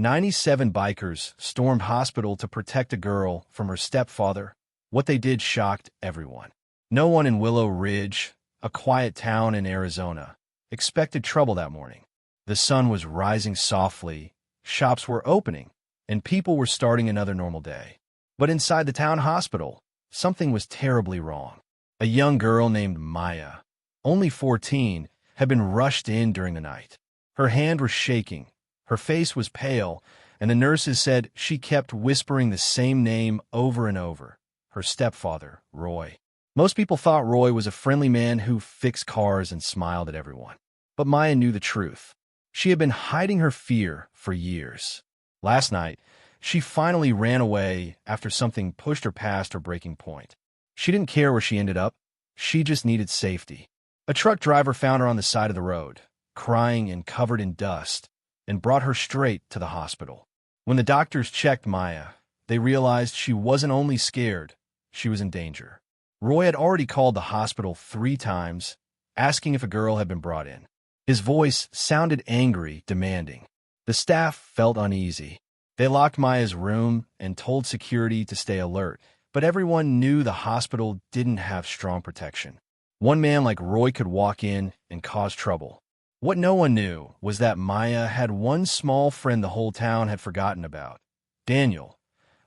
97 bikers stormed hospital to protect a girl from her stepfather. What they did shocked everyone. No one in Willow Ridge, a quiet town in Arizona, expected trouble that morning. The sun was rising softly, shops were opening, and people were starting another normal day. But inside the town hospital, something was terribly wrong. A young girl named Maya, only 14, had been rushed in during the night. Her hand was shaking, her face was pale, and the nurses said she kept whispering the same name over and over, her stepfather, Roy. Most people thought Roy was a friendly man who fixed cars and smiled at everyone. But Maya knew the truth. She had been hiding her fear for years. Last night, she finally ran away after something pushed her past her breaking point. She didn't care where she ended up. She just needed safety. A truck driver found her on the side of the road, crying and covered in dust, and brought her straight to the hospital. When the doctors checked Maya, they realized she wasn't only scared, she was in danger. Roy had already called the hospital 3 times, asking if a girl had been brought in. His voice sounded angry, demanding. The staff felt uneasy. They locked Maya's room and told security to stay alert, but everyone knew the hospital didn't have strong protection. One man like Roy could walk in and cause trouble. What no one knew was that Maya had one small friend the whole town had forgotten about, Daniel,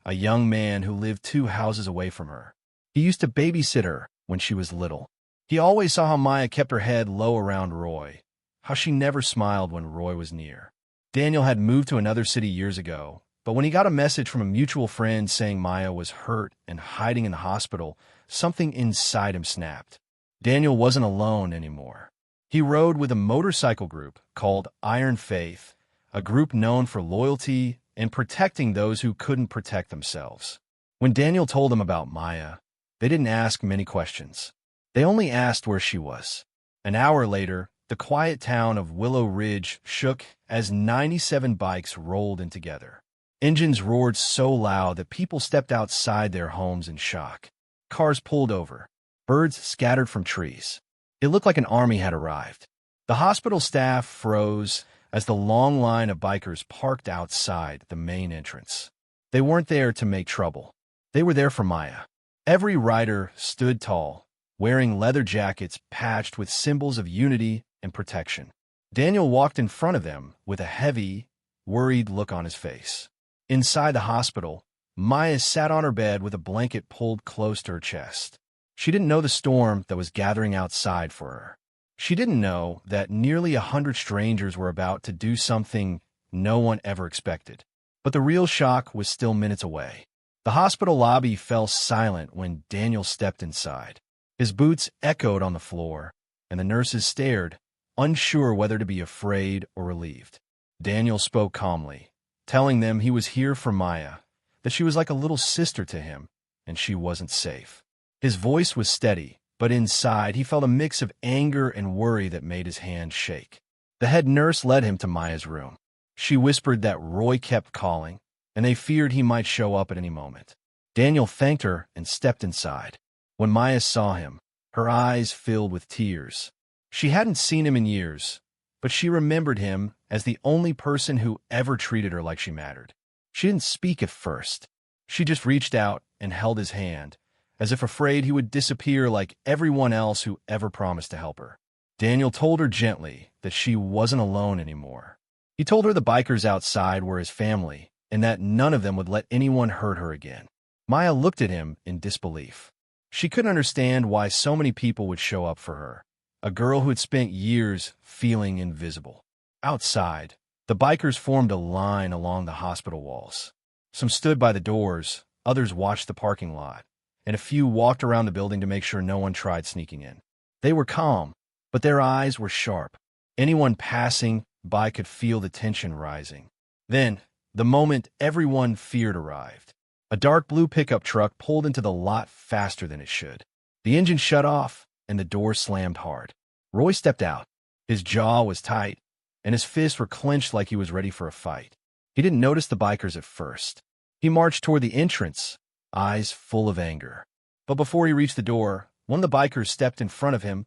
a young man who lived 2 houses away from her. He used to babysit her when she was little. He always saw how Maya kept her head low around Roy, how she never smiled when Roy was near. Daniel had moved to another city years ago, but when he got a message from a mutual friend saying Maya was hurt and hiding in the hospital, something inside him snapped. Daniel wasn't alone anymore. He rode with a motorcycle group called Iron Faith, a group known for loyalty and protecting those who couldn't protect themselves. When Daniel told them about Maya, they didn't ask many questions. They only asked where she was. An hour later, the quiet town of Willow Ridge shook as 97 bikes rolled in together. Engines roared so loud that people stepped outside their homes in shock. Cars pulled over. Birds scattered from trees. It looked like an army had arrived. The hospital staff froze as the long line of bikers parked outside the main entrance. They weren't there to make trouble. They were there for Maya. Every rider stood tall, wearing leather jackets patched with symbols of unity and protection. Daniel walked in front of them with a heavy, worried look on his face. Inside the hospital, Maya sat on her bed with a blanket pulled close to her chest. She didn't know the storm that was gathering outside for her. She didn't know that nearly 100 strangers were about to do something no one ever expected. But the real shock was still minutes away. The hospital lobby fell silent when Daniel stepped inside. His boots echoed on the floor, and the nurses stared, unsure whether to be afraid or relieved. Daniel spoke calmly, telling them he was here for Maya, that she was like a little sister to him, and she wasn't safe. His voice was steady, but inside he felt a mix of anger and worry that made his hand shake. The head nurse led him to Maya's room. She whispered that Roy kept calling, and they feared he might show up at any moment. Daniel thanked her and stepped inside. When Maya saw him, her eyes filled with tears. She hadn't seen him in years, but she remembered him as the only person who ever treated her like she mattered. She didn't speak at first. She just reached out and held his hand, as if afraid he would disappear like everyone else who ever promised to help her. Daniel told her gently that she wasn't alone anymore. He told her the bikers outside were his family, and that none of them would let anyone hurt her again. Maya looked at him in disbelief. She couldn't understand why so many people would show up for her, a girl who had spent years feeling invisible. Outside, the bikers formed a line along the hospital walls. Some stood by the doors, others watched the parking lot, and a few walked around the building to make sure no one tried sneaking in. They were calm, but their eyes were sharp. Anyone passing by could feel the tension rising. Then, the moment everyone feared arrived. A dark blue pickup truck pulled into the lot faster than it should. The engine shut off, and the door slammed hard. Roy stepped out. His jaw was tight, and his fists were clenched like he was ready for a fight. He didn't notice the bikers at first. He marched toward the entrance, eyes full of anger. But before he reached the door, one of the bikers stepped in front of him,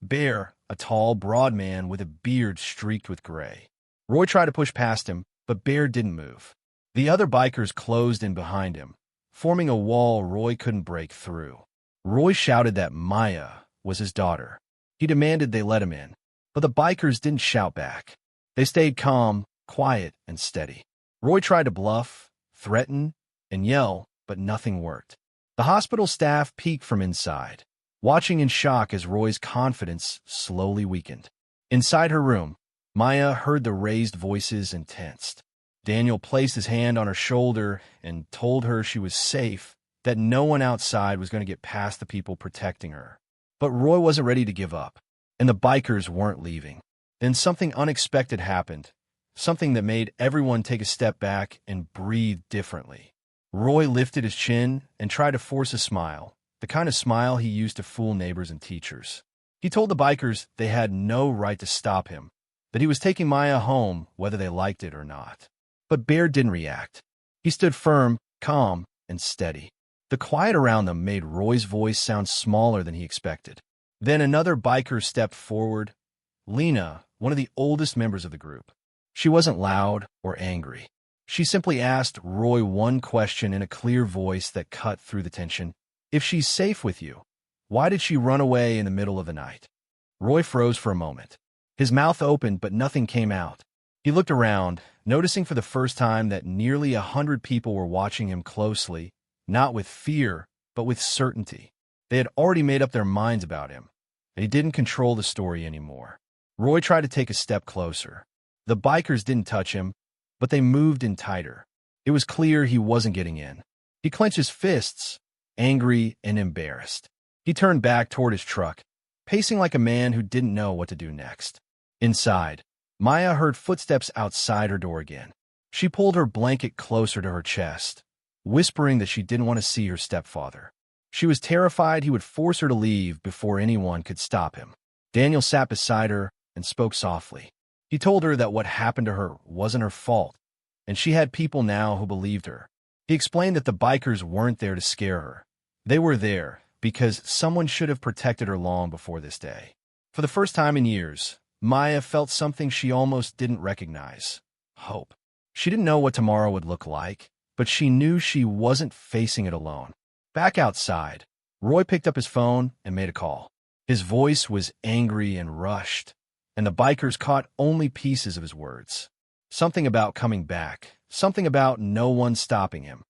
Bear, a tall, broad man with a beard streaked with gray. Roy tried to push past him, but Bear didn't move. The other bikers closed in behind him, forming a wall Roy couldn't break through. Roy shouted that Maya was his daughter. He demanded they let him in, but the bikers didn't shout back. They stayed calm, quiet, and steady. Roy tried to bluff, threaten, and yell, but nothing worked. The hospital staff peeked from inside, watching in shock as Roy's confidence slowly weakened. Inside her room, Maya heard the raised voices and tensed. Daniel placed his hand on her shoulder and told her she was safe, that no one outside was going to get past the people protecting her. But Roy wasn't ready to give up, and the bikers weren't leaving. Then something unexpected happened, something that made everyone take a step back and breathe differently. Roy lifted his chin and tried to force a smile, the kind of smile he used to fool neighbors and teachers. He told the bikers they had no right to stop him, that he was taking Maya home whether they liked it or not. But Bear didn't react. He stood firm, calm, and steady. The quiet around them made Roy's voice sound smaller than he expected. Then another biker stepped forward, Lena, one of the oldest members of the group. She wasn't loud or angry. She simply asked Roy one question in a clear voice that cut through the tension. If she's safe with you, why did she run away in the middle of the night? Roy froze for a moment. His mouth opened, but nothing came out. He looked around, noticing for the first time that nearly 100 people were watching him closely, not with fear, but with certainty. They had already made up their minds about him. They didn't control the story anymore. Roy tried to take a step closer. The bikers didn't touch him, but they moved in tighter. It was clear he wasn't getting in. He clenched his fists, angry and embarrassed. He turned back toward his truck, pacing like a man who didn't know what to do next. Inside, Maya heard footsteps outside her door again. She pulled her blanket closer to her chest, whispering that she didn't want to see her stepfather. She was terrified he would force her to leave before anyone could stop him. Daniel sat beside her and spoke softly. He told her that what happened to her wasn't her fault, and she had people now who believed her. He explained that the bikers weren't there to scare her. They were there because someone should have protected her long before this day. For the first time in years, Maya felt something she almost didn't recognize: hope. She didn't know what tomorrow would look like, but she knew she wasn't facing it alone. Back outside, Roy picked up his phone and made a call. His voice was angry and rushed, and the bikers caught only pieces of his words. Something about coming back, something about no one stopping him.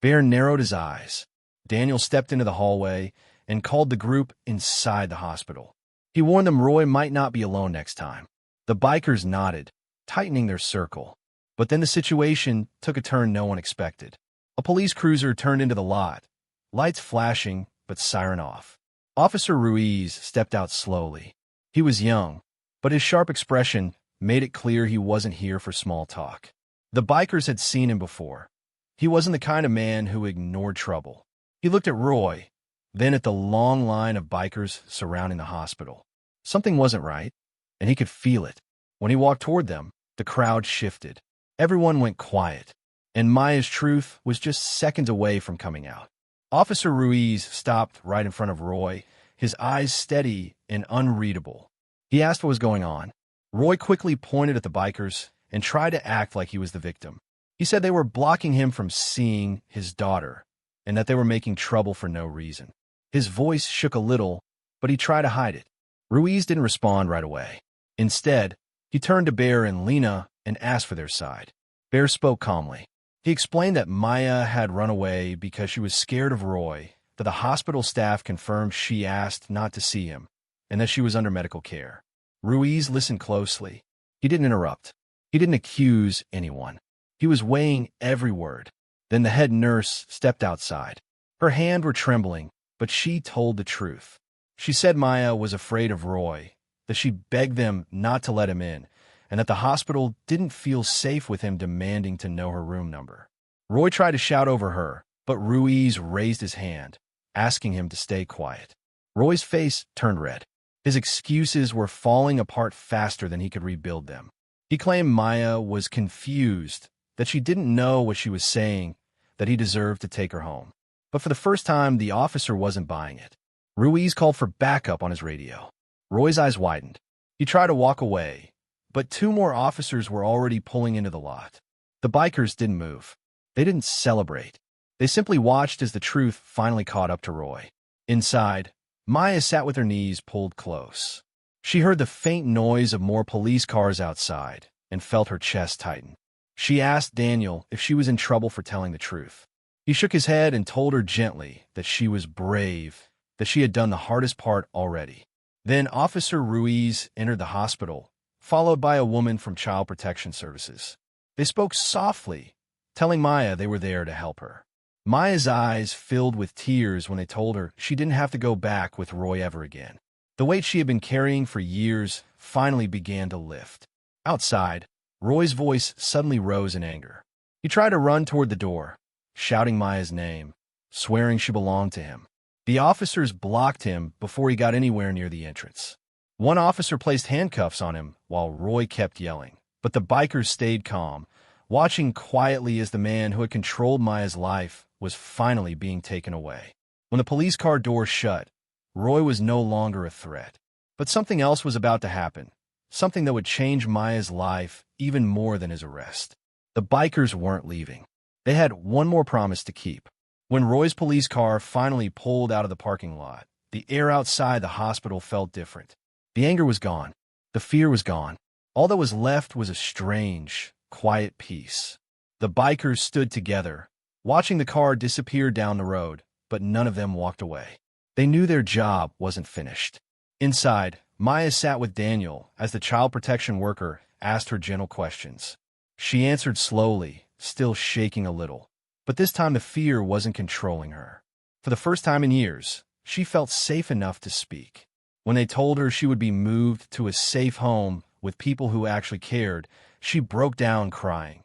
Bear narrowed his eyes. Daniel stepped into the hallway and called the group inside the hospital. He warned them Roy might not be alone next time. The bikers nodded, tightening their circle. But then the situation took a turn no one expected. A police cruiser turned into the lot, lights flashing, but siren off. Officer Ruiz stepped out slowly. He was young, but his sharp expression made it clear he wasn't here for small talk. The bikers had seen him before. He wasn't the kind of man who ignored trouble. He looked at Roy, then at the long line of bikers surrounding the hospital. Something wasn't right, and he could feel it. When he walked toward them, the crowd shifted. Everyone went quiet, and Maya's truth was just seconds away from coming out. Officer Ruiz stopped right in front of Roy, his eyes steady and unreadable. He asked what was going on. Roy quickly pointed at the bikers and tried to act like he was the victim. He said they were blocking him from seeing his daughter, and that they were making trouble for no reason. His voice shook a little, but he tried to hide it. Ruiz didn't respond right away. Instead, he turned to Bear and Lena and asked for their side. Bear spoke calmly. He explained that Maya had run away because she was scared of Roy, that the hospital staff confirmed she asked not to see him, and that she was under medical care. Ruiz listened closely. He didn't interrupt. He didn't accuse anyone. He was weighing every word. Then the head nurse stepped outside. Her hands were trembling, but she told the truth. She said Maya was afraid of Roy, that she begged them not to let him in, and that the hospital didn't feel safe with him demanding to know her room number. Roy tried to shout over her, but Ruiz raised his hand, asking him to stay quiet. Roy's face turned red. His excuses were falling apart faster than he could rebuild them. He claimed Maya was confused, that she didn't know what she was saying, that he deserved to take her home. But for the first time, the officer wasn't buying it. Ruiz called for backup on his radio. Roy's eyes widened. He tried to walk away, but two more officers were already pulling into the lot. The bikers didn't move. They didn't celebrate. They simply watched as the truth finally caught up to Roy. Inside, Maya sat with her knees pulled close. She heard the faint noise of more police cars outside and felt her chest tighten. She asked Daniel if she was in trouble for telling the truth. He shook his head and told her gently that she was brave, that she had done the hardest part already. Then Officer Ruiz entered the hospital, followed by a woman from Child Protection Services. They spoke softly, telling Maya they were there to help her. Maya's eyes filled with tears when they told her she didn't have to go back with Roy ever again. The weight she had been carrying for years finally began to lift. Outside, Roy's voice suddenly rose in anger. He tried to run toward the door, shouting Maya's name, swearing she belonged to him. The officers blocked him before he got anywhere near the entrance. One officer placed handcuffs on him while Roy kept yelling, but the bikers stayed calm, watching quietly as the man who had controlled Maya's life was finally being taken away. When the police car door shut, Roy was no longer a threat. But something else was about to happen, something that would change Maya's life even more than his arrest. The bikers weren't leaving. They had one more promise to keep. When Roy's police car finally pulled out of the parking lot, the air outside the hospital felt different. The anger was gone. The fear was gone. All that was left was a strange, quiet peace. The bikers stood together, watching the car disappear down the road, but none of them walked away. They knew their job wasn't finished. Inside, Maya sat with Daniel as the child protection worker asked her gentle questions. She answered slowly, still shaking a little. But this time the fear wasn't controlling her. For the first time in years, she felt safe enough to speak. When they told her she would be moved to a safe home with people who actually cared, she broke down crying.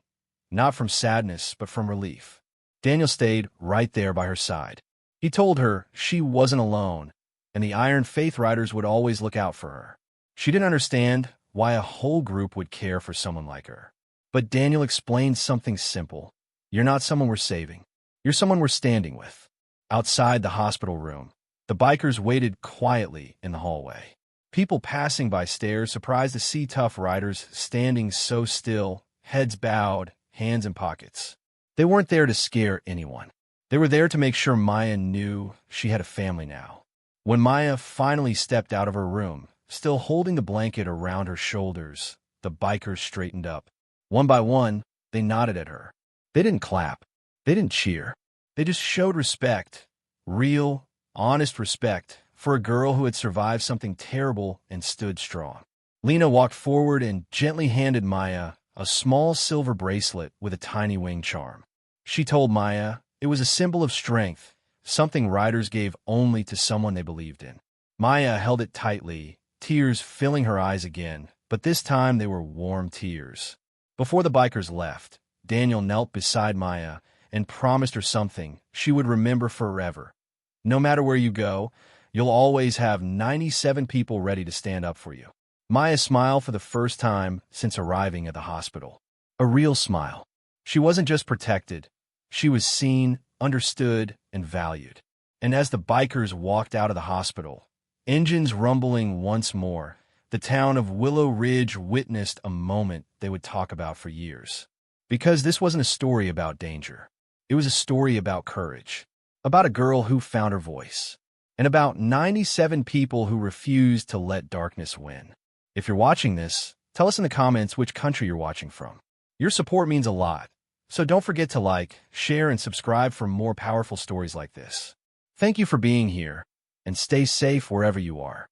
Not from sadness, but from relief. Daniel stayed right there by her side. He told her she wasn't alone, and the Iron Faith Riders would always look out for her. She didn't understand why a whole group would care for someone like her. But Daniel explained something simple. You're not someone we're saving. You're someone we're standing with. Outside the hospital room, the bikers waited quietly in the hallway. People passing by stared, surprised to see tough riders standing so still, heads bowed, hands in pockets. They weren't there to scare anyone. They were there to make sure Maya knew she had a family now. When Maya finally stepped out of her room, still holding the blanket around her shoulders, the bikers straightened up. One by one, they nodded at her. They didn't clap. They didn't cheer. They just showed respect, real, honest respect, for a girl who had survived something terrible and stood strong. Lena walked forward and gently handed Maya a small silver bracelet with a tiny wing charm. She told Maya it was a symbol of strength, something riders gave only to someone they believed in. Maya held it tightly, tears filling her eyes again, but this time they were warm tears. Before the bikers left, Daniel knelt beside Maya and promised her something she would remember forever. No matter where you go, you'll always have 97 people ready to stand up for you. Maya smiled for the first time since arriving at the hospital. A real smile. She wasn't just protected. She was seen, understood, and valued. And as the bikers walked out of the hospital, engines rumbling once more, the town of Willow Ridge witnessed a moment they would talk about for years. Because this wasn't a story about danger. It was a story about courage, about a girl who found her voice, and about 97 people who refused to let darkness win. If you're watching this, tell us in the comments which country you're watching from. Your support means a lot, so don't forget to like, share, and subscribe for more powerful stories like this. Thank you for being here, and stay safe wherever you are.